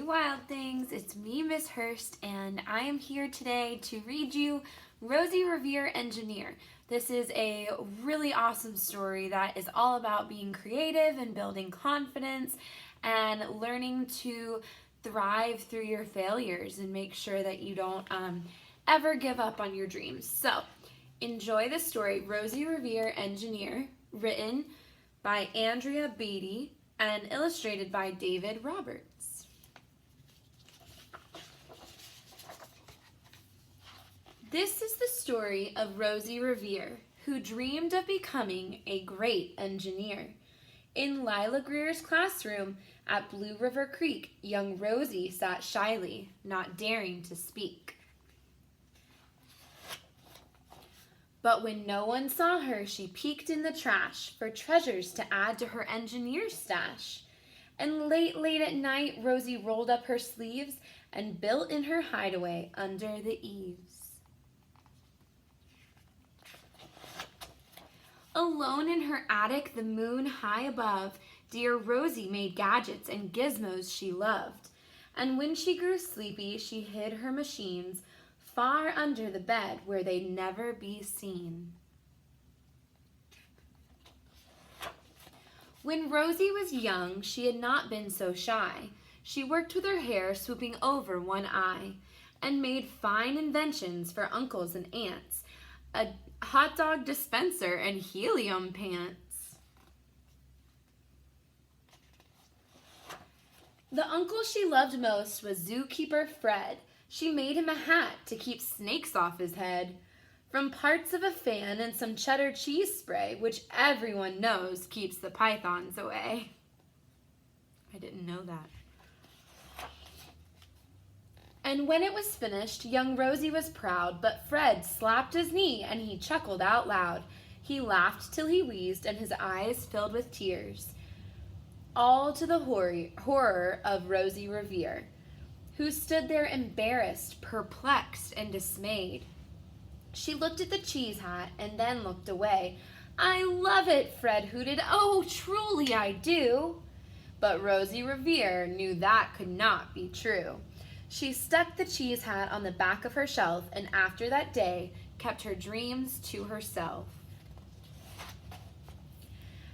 wild things. It's me, Miss Hurst, and I am here today to read you Rosie, Revere, Engineer. This is a really awesome story that is all about being creative and building confidence and learning to thrive through your failures and make sure that you don't ever give up on your dreams. So, enjoy the story, Rosie, Revere, Engineer, written by Andrea Beatty and illustrated by David Roberts. This is the story of Rosie Revere, who dreamed of becoming a great engineer. In Lila Greer's classroom at Blue River Creek, young Rosie sat shyly, not daring to speak. But when no one saw her, she peeked in the trash for treasures to add to her engineer stash. And late at night, Rosie rolled up her sleeves and built in her hideaway under the eaves. Alone in her attic, the moon high above, dear Rosie made gadgets and gizmos she loved. And when she grew sleepy, she hid her machines far under the bed where they'd never be seen. When Rosie was young, she had not been so shy. She worked with her hair swooping over one eye and made fine inventions for uncles and aunts, a hot dog dispenser and helium pants. The uncle she loved most was zookeeper Fred. She made him a hat to keep snakes off his head, from parts of a fan and some cheddar cheese spray, which everyone knows keeps the pythons away. I didn't know that. And when it was finished, young Rosie was proud, but Fred slapped his knee and he chuckled out loud. He laughed till he wheezed and his eyes filled with tears, all to the horror of Rosie Revere, who stood there embarrassed, perplexed, and dismayed. She looked at the cheese hat and then looked away. "I love it," Fred hooted. "Oh, truly I do." But Rosie Revere knew that could not be true. She stuck the cheese hat on the back of her shelf and after that day kept her dreams to herself.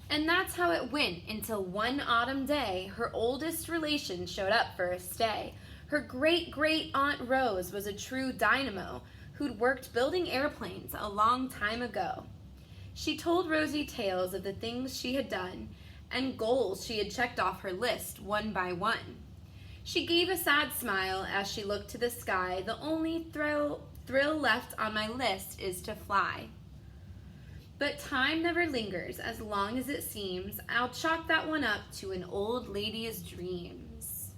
And that's how it went until one autumn day her oldest relation showed up for a stay. Her great-great-aunt Rose was a true dynamo who'd worked building airplanes a long time ago. She told Rosie tales of the things she had done and goals she had checked off her list one by one. She gave a sad smile as she looked to the sky. "The only thrill left on my list is to fly. But time never lingers as long as it seems. I'll chalk that one up to an old lady's dreams."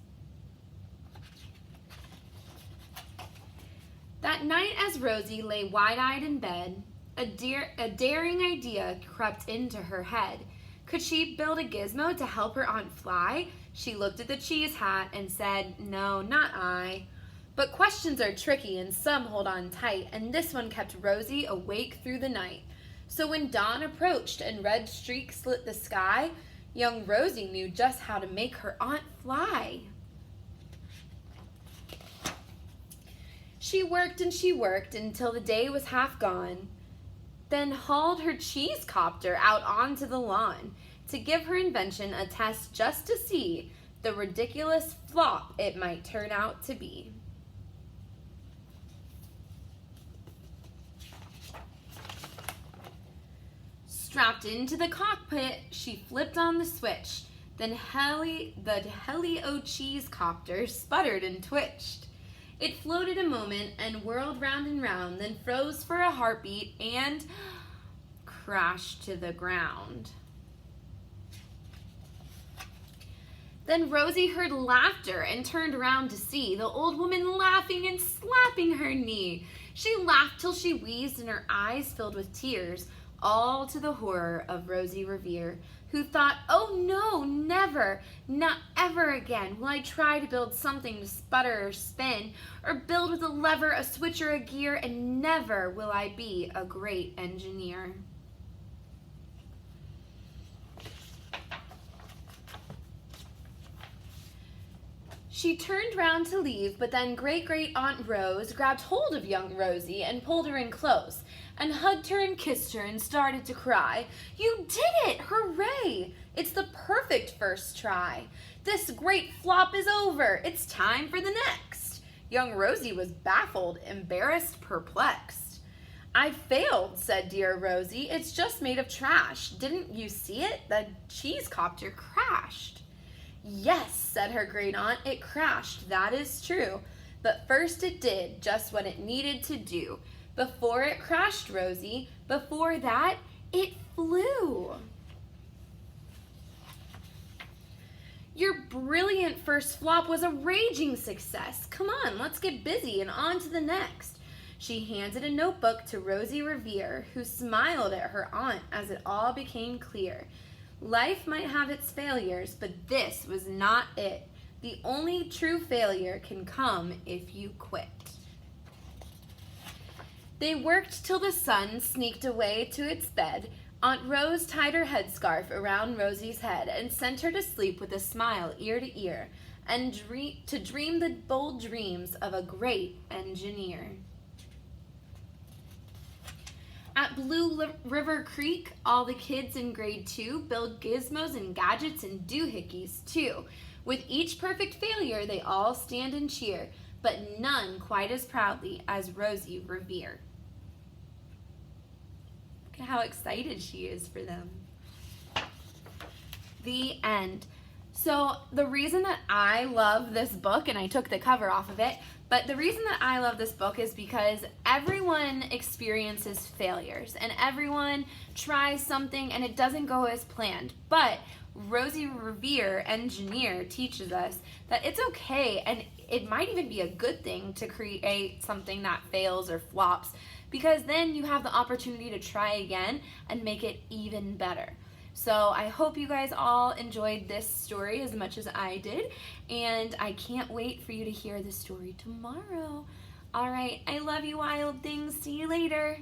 That night as Rosie lay wide-eyed in bed, a daring idea crept into her head. Could she build a gizmo to help her aunt fly? She looked at the cheese hat and said, "No, not I." But questions are tricky and some hold on tight, and this one kept Rosie awake through the night. So when dawn approached and red streaks lit the sky, young Rosie knew just how to make her aunt fly. She worked and she worked until the day was half gone, then hauled her cheese copter out onto the lawn to give her invention a test just to see the ridiculous flop it might turn out to be. Strapped into the cockpit, she flipped on the switch. Then the Helio cheese copter sputtered and twitched. It floated a moment and whirled round and round, then froze for a heartbeat and crashed to the ground. Then Rosie heard laughter and turned around to see the old woman laughing and slapping her knee. She laughed till she wheezed and her eyes filled with tears, all to the horror of Rosie Revere, who thought, "Oh no, never, not ever again will I try to build something to sputter or spin, or build with a lever, a switch, or a gear, and never will I be a great engineer." She turned round to leave, but then Great-Great-Aunt Rose grabbed hold of young Rosie and pulled her in close, and hugged her and kissed her and started to cry. "You did it! Hooray! It's the perfect first try. This great flop is over. It's time for the next." Young Rosie was baffled, embarrassed, perplexed. "I failed," said dear Rosie. "It's just made of trash. Didn't you see it? The cheese copter crashed." "Yes," said her great aunt, "it crashed, that is true. But first it did just what it needed to do. Before it crashed, Rosie, before that, it flew." "Your brilliant first flop was a raging success. Come on, let's get busy and on to the next." She handed a notebook to Rosie Revere, who smiled at her aunt as it all became clear. Life might have its failures, but this was not it. The only true failure can come if you quit. They worked till the sun sneaked away to its bed. Aunt Rose tied her headscarf around Rosie's head and sent her to sleep with a smile ear to ear, and to dream the bold dreams of a great engineer. At Blue River Creek, all the kids in grade 2 build gizmos and gadgets and doohickeys too. With each perfect failure, they all stand and cheer, but none quite as proudly as Rosie Revere. Look at how excited she is for them. The end. So the reason that I love this book, and I took the cover off of it, but the reason that I love this book is because everyone experiences failures and everyone tries something and it doesn't go as planned. But Rosie Revere, engineer, teaches us that it's okay and it might even be a good thing to create something that fails or flops, because then you have the opportunity to try again and make it even better. So I hope you guys all enjoyed this story as much as I did, and I can't wait for you to hear the story tomorrow. All right, I love you, wild things. See you later.